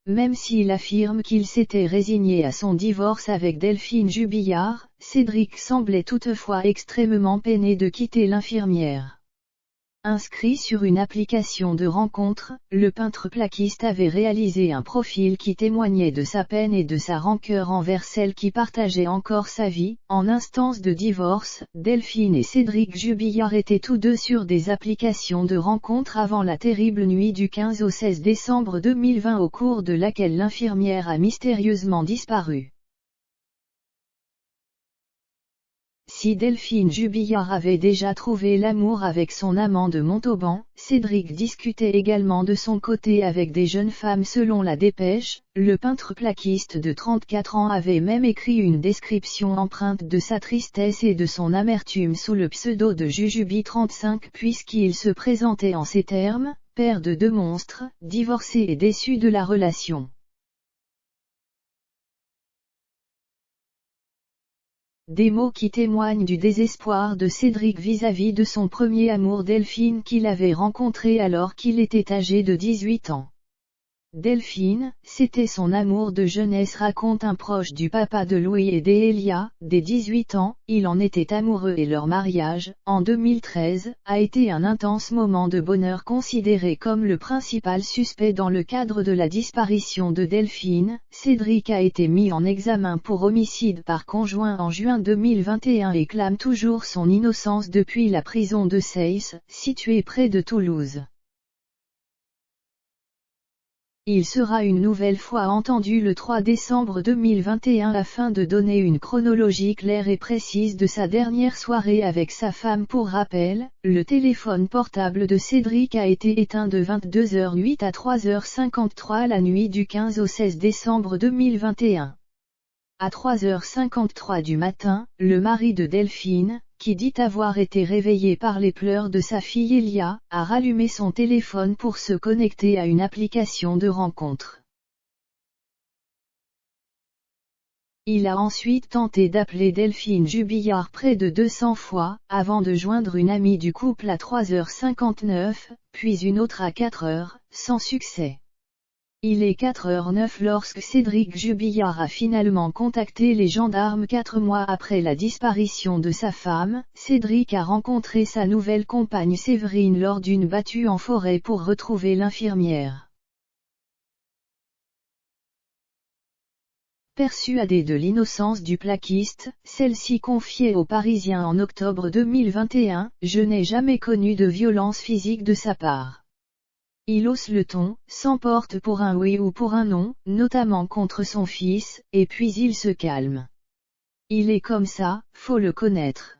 même s'il affirme qu'il s'était résigné à son divorce avec Delphine Jubillard, Cédric semblait toutefois extrêmement peiné de quitter l'infirmière. Inscrit sur une application de rencontre, le peintre plaquiste avait réalisé un profil qui témoignait de sa peine et de sa rancœur envers celle qui partageait encore sa vie. En instance de divorce, Delphine et Cédric Jubillard étaient tous deux sur des applications de rencontre avant la terrible nuit du 15 au 16 décembre 2020 au cours de laquelle l'infirmière a mystérieusement disparu. Si Delphine Jubillard avait déjà trouvé l'amour avec son amant de Montauban, Cédric discutait également de son côté avec des jeunes femmes selon la Dépêche. Le peintre plaquiste de 34 ans avait même écrit une description empreinte de sa tristesse et de son amertume sous le pseudo de Jujubi35 puisqu'il se présentait en ces termes, père de 2 monstres, divorcé et déçu de la relation. Des mots qui témoignent du désespoir de Cédric vis-à-vis de son premier amour Delphine qu'il avait rencontré alors qu'il était âgé de 18 ans. Delphine, c'était son amour de jeunesse raconte un proche du papa de Louis et d'Elia. Dès 18 ans, il en était amoureux et leur mariage, en 2013, a été un intense moment de bonheur considéré comme le principal suspect dans le cadre de la disparition de Delphine. Cédric a été mis en examen pour homicide par conjoint en juin 2021 et clame toujours son innocence depuis la prison de Seyss, située près de Toulouse. Il sera une nouvelle fois entendu le 3 décembre 2021 afin de donner une chronologie claire et précise de sa dernière soirée avec sa femme. Pour rappel, le téléphone portable de Cédric a été éteint de 22h08 à 3h53 la nuit du 15 au 16 décembre 2021. À 3h53 du matin, le mari de Delphine, qui dit avoir été réveillé par les pleurs de sa fille Elia, a rallumé son téléphone pour se connecter à une application de rencontre. Il a ensuite tenté d'appeler Delphine Jubillard près de 200 fois, avant de joindre une amie du couple à 3h59, puis une autre à 4h, sans succès. Il est 4h09 lorsque Cédric Jubillard a finalement contacté les gendarmes 4 mois après la disparition de sa femme. Cédric a rencontré sa nouvelle compagne Séverine lors d'une battue en forêt pour retrouver l'infirmière. Persuadée de l'innocence du plaquiste, celle-ci confiait aux Parisiens en octobre 2021 « Je n'ai jamais connu de violence physique de sa part. Il hausse le ton, s'emporte pour un oui ou pour un non, notamment contre son fils, et puis il se calme. Il est comme ça, faut le connaître.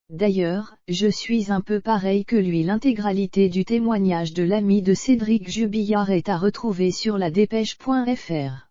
D'ailleurs, je suis un peu pareil que lui. » L'intégralité du témoignage de l'ami de Cédric Jubillard est à retrouver sur la dépêche.fr.